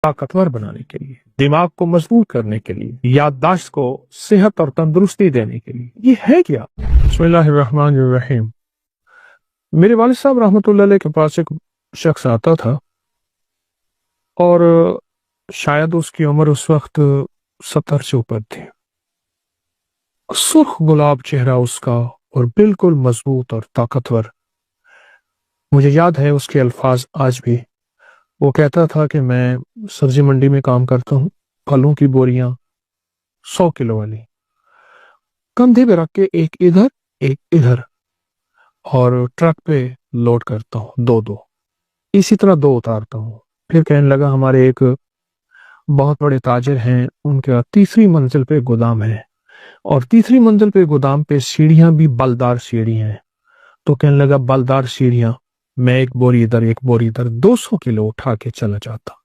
ताकतवर बनाने के लिए, दिमाग को मजबूत करने के लिए, याददाश्त को सेहत और तंदुरुस्ती देने के लिए। ये है क्या? बिस्मिल्लाहिर्रहमानिर्रहीम। मेरे वालिद साहब रहमतुल्लाह अलैह के पास एक शख्स आता था और शायद उसकी उम्र उस वक्त 70 से ऊपर थी। सुर्ख गुलाब चेहरा उसका और बिल्कुल मजबूत और ताकतवर। मुझे याद है उसके अल्फाज आज भी। वो कहता था कि मैं सब्जी मंडी में काम करता हूँ, फलों की बोरियां 100 किलो वाली कंधे पे रख के एक इधर और ट्रक पे लोड करता हूँ, दो दो इसी तरह दो उतारता हूँ। फिर कहने लगा हमारे एक बहुत बड़े ताजिर हैं, उनका तीसरी मंजिल पे गोदाम है और तीसरी मंजिल पे गोदाम पे सीढ़ियां भी बलदार सीढ़ियां हैं। तो कहने लगा बलदार सीढ़ियां, मैं एक बोरी इधर 200 किलो उठा के चला जाता।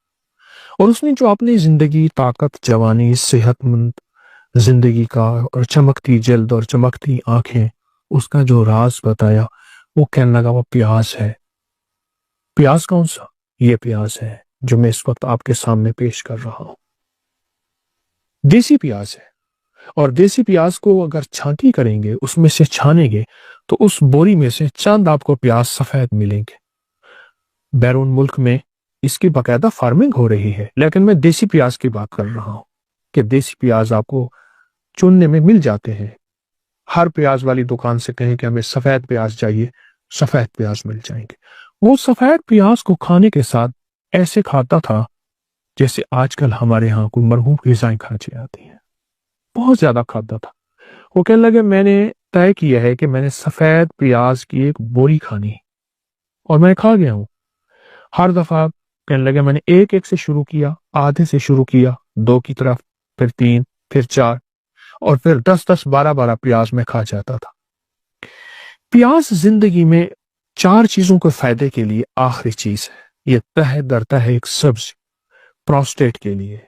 और उसने जो अपनी जिंदगी, ताकत, जवानी, सेहतमंद जिंदगी का और चमकती जल्द और चमकती आंखें, उसका जो राज बताया, वो कहने लगा वो प्याज है। प्याज कौन सा? ये प्याज है जो मैं इस वक्त आपके सामने पेश कर रहा हूं। देसी प्याज है और देसी प्याज को अगर छांटी करेंगे, उसमें से छानेंगे, तो उस बोरी में से चंद आपको प्याज सफेद मिलेंगे। बैरून मुल्क में इसकी बाकायदा फार्मिंग हो रही है, लेकिन मैं देसी प्याज की बात कर रहा हूं कि देसी प्याज आपको चुनने में मिल जाते हैं। हर प्याज वाली दुकान से कहें कि हमें सफेद प्याज चाहिए, सफेद प्याज मिल जाएंगे। वो सफेद प्याज को खाने के साथ ऐसे खाता था जैसे आजकल हमारे यहाँ कोई मरहूम ग़िज़ाएं खाई जाती हैं। बहुत ज्यादा खाता था। वो कहने लगे मैंने तय किया है कि मैंने सफेद प्याज की एक बोरी खानी और मैं खा गया हूं। हर दफा कहने लगे मैंने एक से शुरू किया, आधे से शुरू किया, 2 की तरफ, फिर 3, फिर 4 और फिर 10 12 प्याज में खा जाता था। प्याज जिंदगी में 4 चीजों के फायदे के लिए आखिरी चीज है। ये तह दरता है एक सब्ज प्रोस्टेट के लिए,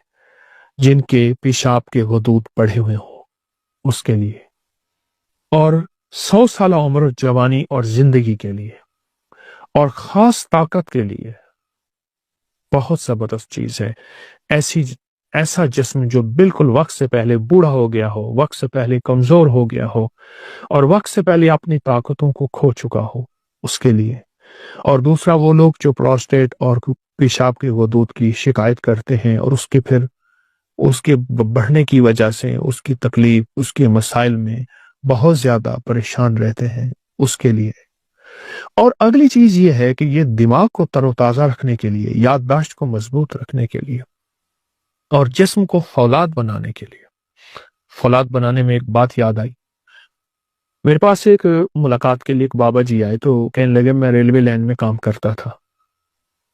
जिनके पेशाब के हदूद बढ़े हुए हों उसके लिए, और 100 साल उम्र, जवानी और जिंदगी के लिए, और खास ताकत के लिए। बहुत जबरदस्त चीज है। ऐसा जिस्म जो बिल्कुल वक्त से पहले बूढ़ा हो गया हो, वक्त से पहले कमजोर हो गया हो और वक्त से पहले अपनी ताकतों को खो चुका हो, उसके लिए। और दूसरा वो लोग जो प्रोस्टेट और पेशाब के वदूद की शिकायत करते हैं और उसके बढ़ने की वजह से उसकी तकलीफ, उसके मसाइल में बहुत ज्यादा परेशान रहते हैं, उसके लिए। और अगली चीज ये है कि ये दिमाग को तरोताजा रखने के लिए, याददाश्त को मजबूत रखने के लिए और जिस्म को फौलाद बनाने के लिए। फौलाद बनाने में एक बात याद आई। मेरे पास एक मुलाकात के लिए एक बाबा जी आए, तो कहने लगे मैं रेलवे लाइन में काम करता था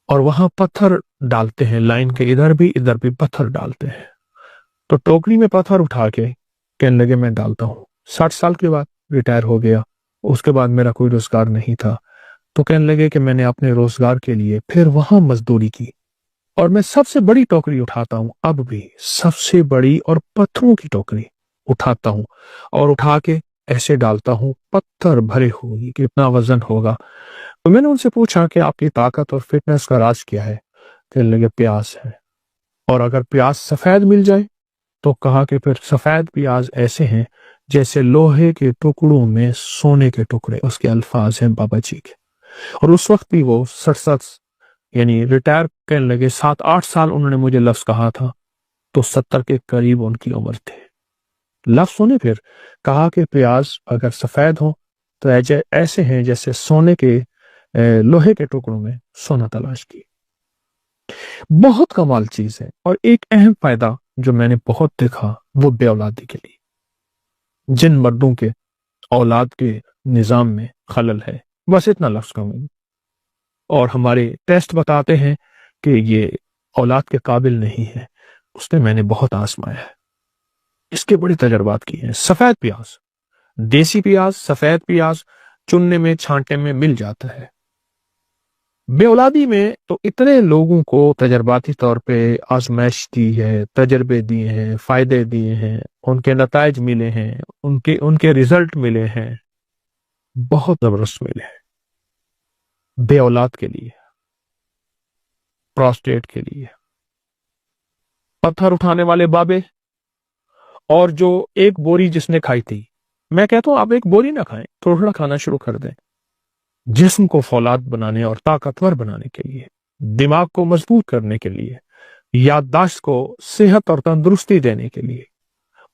और वहां पत्थर डालते हैं, लाइन के इधर भी पत्थर डालते हैं। तो टोकरी में पत्थर उठा के कहने लगे मैं डालता हूँ। 60 साल के बाद रिटायर हो गया, उसके बाद मेरा कोई रोजगार नहीं था। तो कहने लगे कि मैंने अपने रोजगार के लिए फिर वहां मजदूरी की और मैं सबसे बड़ी टोकरी उठाता हूँ, अब भी सबसे बड़ी और पत्थरों की टोकरी उठाता हूँ और उठा के ऐसे डालता हूँ, पत्थर भरे हुए, कितना वजन होगा। तो मैंने उनसे पूछा कि आपकी ताकत और फिटनेस का राज क्या है? कहने लगे प्याज है, और अगर प्याज सफेद मिल जाए तो कहा कि फिर सफेद प्याज ऐसे हैं जैसे लोहे के टुकड़ों में सोने के टुकड़े। उसके अल्फाज हैं बाबा जी के। और उस वक्त भी वो 67, यानी रिटायर करने लगे, 7-8 साल उन्होंने मुझे लफ्ज कहा था, तो 70 के करीब उनकी उम्र थे। लफ्ज सुने फिर, कहा कि प्याज अगर सफेद हो तो ऐसे हैं जैसे सोने के लोहे के टुकड़ों में सोना तलाश की। बहुत कमाल चीज है। और एक अहम फायदा जो मैंने बहुत देखा वो बेऔलादी के लिए। जिन मर्दों के औलाद के निजाम में खलल है, बस इतना लफ्ज कहूंगा, और हमारे टेस्ट बताते हैं कि ये औलाद के काबिल नहीं है, उसने मैंने बहुत आजमाया है, इसके बड़े तजर्बात किए हैं। सफेद प्याज, देसी प्याज, सफेद प्याज चुनने में, छांटने में मिल जाता है। बेऔलादी में तो इतने लोगों को तजर्बाती तौर पे आजमाइश दी है, तजर्बे दिए हैं, फायदे दिए हैं, उनके नताइज मिले हैं, उनके रिजल्ट मिले हैं, बहुत जबरदस्त मिले हैं। बेऔलाद के लिए, प्रोस्टेट के लिए, पत्थर उठाने वाले बाबे, और जो एक बोरी जिसने खाई थी। मैं कहता हूं आप एक बोरी ना खाएं, थोड़ा थोड़ा खाना शुरू कर दें। जिस्म को फौलाद बनाने और ताकतवर बनाने के लिए, दिमाग को मजबूत करने के लिए, याददाश्त को सेहत और तंदुरुस्ती देने के लिए,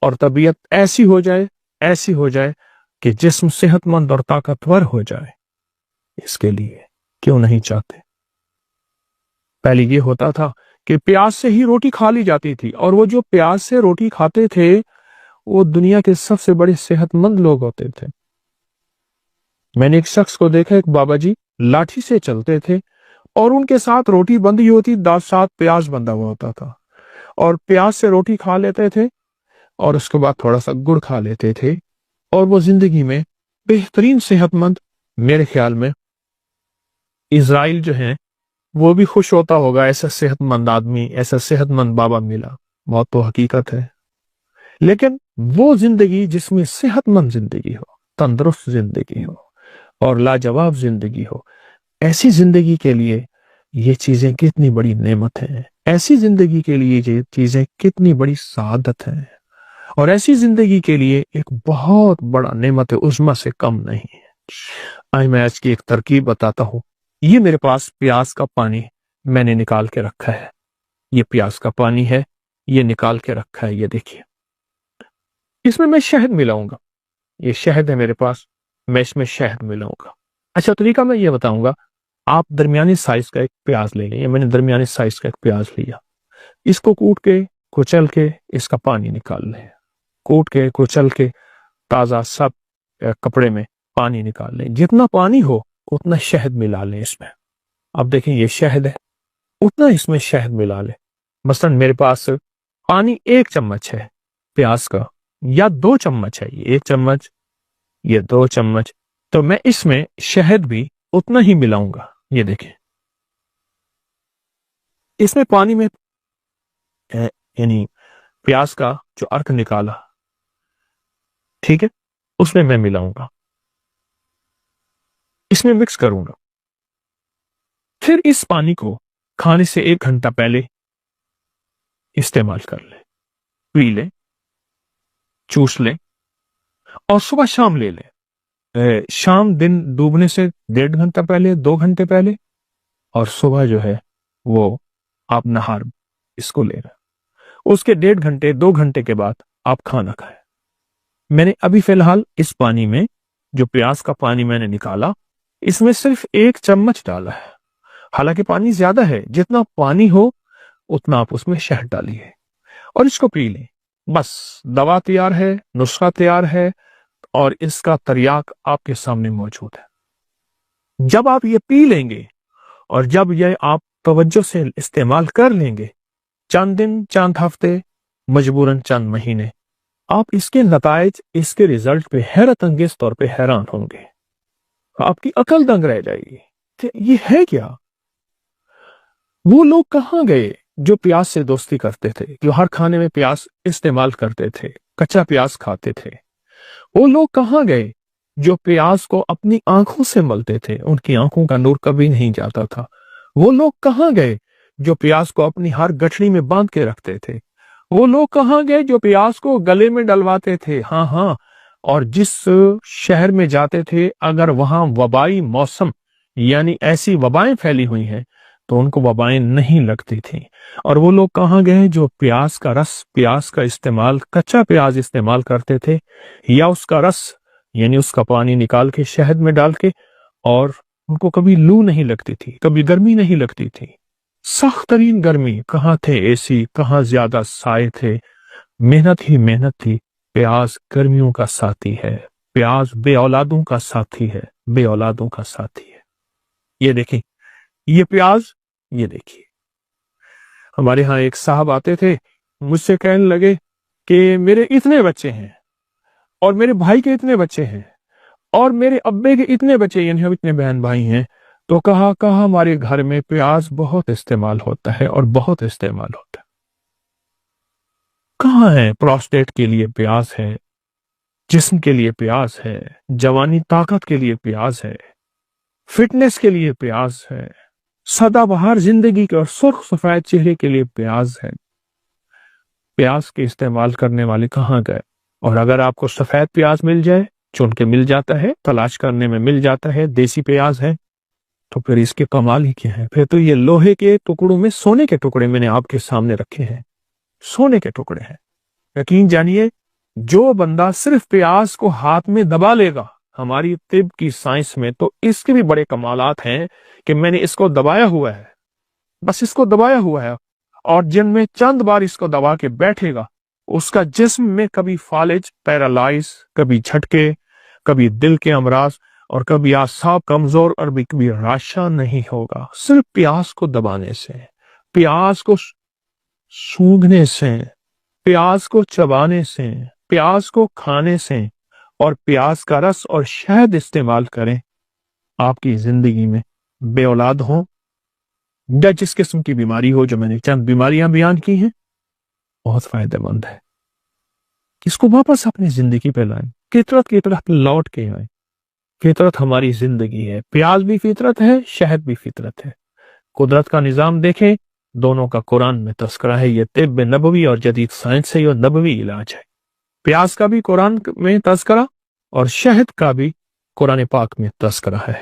और तबीयत ऐसी हो जाए कि जिस्म सेहतमंद और ताकतवर हो जाए, इसके लिए क्यों नहीं चाहते? पहले ये होता था कि प्याज से ही रोटी खा ली जाती थी, और वो जो प्याज से रोटी खाते थे वो दुनिया के सबसे बड़े सेहतमंद लोग होते थे। मैंने एक शख्स को देखा, एक बाबा जी लाठी से चलते थे और उनके साथ रोटी बंधी होती, साथ प्याज बंधा हुआ होता था, और प्याज से रोटी खा लेते थे और उसके बाद थोड़ा सा गुड़ खा लेते थे, और वो जिंदगी में बेहतरीन सेहतमंद, मेरे ख्याल में इजराइल जो है वो भी खुश होता होगा, ऐसा सेहतमंद आदमी, ऐसा सेहतमंद बाबा मिला। बहुत तो हकीकत है। लेकिन वो जिंदगी जिसमें सेहतमंद जिंदगी हो, तंदुरुस्त जिंदगी हो और लाजवाब जिंदगी हो, ऐसी जिंदगी के लिए ये चीजें कितनी बड़ी नेमत है, ऐसी जिंदगी के लिए ये चीजें कितनी बड़ी सआदत है, और ऐसी जिंदगी के लिए एक बहुत बड़ा नेमत है, उज़्मा से कम नहीं है। आज मैं आज की एक तरकीब बताता हूं। ये मेरे पास प्याज का पानी मैंने निकाल के रखा है, ये प्याज का पानी है, ये निकाल के रखा है, ये देखिए। इसमें मैं शहद मिलाऊंगा, ये शहद है मेरे पास, मैं इसमें शहद मिलाऊंगा। अच्छा तरीका मैं ये बताऊंगा, आप दरमियानी साइज का एक प्याज ले लें, मैंने दरमियानी साइज का एक प्याज लिया, इसको कूट के कुचल के इसका पानी निकाल लें, कूट के कुचल के ताजा सब कपड़े में पानी निकाल लें, जितना पानी हो उतना शहद मिला लें इसमें। अब देखें ये शहद है, उतना इसमें शहद मिला लें। मसलन मेरे पास पानी 1 चम्मच है प्याज का, या 2 चम्मच है, ये 1 चम्मच, ये 2 चम्मच, तो मैं इसमें शहद भी उतना ही मिलाऊंगा। ये देखें, इसमें पानी में यानी प्याज का जो अर्क निकाला, ठीक है, उसमें मैं मिलाऊंगा, इसमें मिक्स करूंगा। फिर इस पानी को खाने से 1 घंटा पहले इस्तेमाल कर ले, पी ले, चूस ले, और सुबह शाम ले ले। शाम दिन डूबने से 1.5 घंटा पहले, 2 घंटे पहले, और सुबह जो है वो आप नहार इसको लेना। उसके 1.5 घंटे 2 घंटे के बाद आप खाना खाएं। मैंने अभी फिलहाल इस पानी में, जो प्याज का पानी मैंने निकाला, इसमें सिर्फ 1 चम्मच डाला है। हालांकि पानी ज्यादा है, जितना पानी हो उतना आप उसमें शहद डालिए और इसको पी लें। बस दवा तैयार है, नुस्खा तैयार है, और इसका तरियाक आपके सामने मौजूद है। जब आप ये पी लेंगे और जब ये आप तवज्जो से इस्तेमाल कर लेंगे, चंद दिन, चंद हफ्ते, मजबूरन चंद महीने, आप इसके नताइज, इसके रिजल्ट पे हैरत अंगेज तौर पे हैरान होंगे। आपकी अकल दंग रह जाएगी कि ये है क्या। वो लोग कहां गए जो प्याज से दोस्ती करते थे, जो हर खाने में प्याज इस्तेमाल करते थे, कच्चा प्याज खाते थे। वो लोग कहां गए जो प्याज को अपनी आंखों से मलते थे, उनकी आंखों का नूर कभी नहीं जाता था। वो लोग कहां गए जो प्याज को अपनी हर गठरी में बांध के रखते थे। वो लोग कहां गए जो प्याज को गले में डलवाते थे। हाँ हाँ, और जिस शहर में जाते थे, अगर वहां वबाई मौसम यानी ऐसी वबाएं फैली हुई हैं तो उनको वबाएं नहीं लगती थी। और वो लोग कहां गए जो प्याज का रस, प्याज का इस्तेमाल, कच्चा प्याज इस्तेमाल करते थे, या उसका रस यानी उसका पानी निकाल के शहद में डाल के, और उनको कभी लू नहीं लगती थी, कभी गर्मी नहीं लगती थी। सख्त तरीन गर्मी, कहाँ थे एसी, कहाँ ज्यादा साए थे, मेहनत ही मेहनत थी। प्याज गर्मियों का साथी है, प्याज बे औलादों का साथी है, बे औलादों का साथी है। ये देखिए, ये प्याज, ये देखिए। हमारे यहाँ एक साहब आते थे, मुझसे कहने लगे कि मेरे इतने बच्चे हैं, और मेरे भाई के इतने बच्चे हैं, और मेरे अब्बे के इतने बच्चे, यानी हम इतने बहन भाई हैं, तो कहा हमारे घर में प्याज बहुत इस्तेमाल होता है, और बहुत इस्तेमाल होता है। कहाँ है? प्रोस्टेट के लिए प्याज है, जिस्म के लिए प्याज है, जवानी ताकत के लिए प्याज है, फिटनेस के लिए प्याज है, सदाबहार जिंदगी के और सुर्ख सफेद चेहरे के लिए प्याज है। प्याज के इस्तेमाल करने वाले कहाँ गए? और अगर आपको सफेद प्याज मिल जाए, चुन के मिल जाता है, तलाश करने में मिल जाता है, देसी प्याज है, तो फिर इसके कमाल ही क्या है? फिर तो ये लोहे के टुकड़ों में सोने के टुकड़े मैंने आपके सामने रखे हैं, सोने के टुकड़े हैं। यकीन जानिए, जो बंदा सिर्फ प्याज को हाथ में दबा लेगा, हमारी तिब की साइंस में तो इसके भी बड़े कमालात हैं कि मैंने इसको दबाया हुआ है, बस इसको दबाया हुआ है, और जिनमें चंद बार इसको दबा के बैठेगा, उसका जिस्म में कभी फालिज, पैरालाइज, कभी झटके, कभी दिल के अमराज, और कभी आसाब कमजोर, और भी कभी राशा नहीं होगा। सिर्फ प्याज को दबाने से, प्याज को सूंघने से, प्याज को चबाने से, प्याज को खाने से, और प्याज का रस और शहद इस्तेमाल करें। आपकी जिंदगी में बे औलाद हो या जिस किस्म की बीमारी हो, जो मैंने चंद बीमारियां बयान की हैं, बहुत फायदेमंद है। इसको वापस अपनी जिंदगी पे लाएं, फितरत की तरफ लौट के आए। फितरत हमारी जिंदगी है, प्याज भी फितरत है, शहद भी फितरत है। कुदरत का निजाम देखें, दोनों का कुरान में तस्करा है। ये तिब्ब नबवी और जदीद साइंस से ये नबवी इलाज है। प्याज का भी कुरान में तस्करा और शहद का भी कुरान पाक में तस्करा है।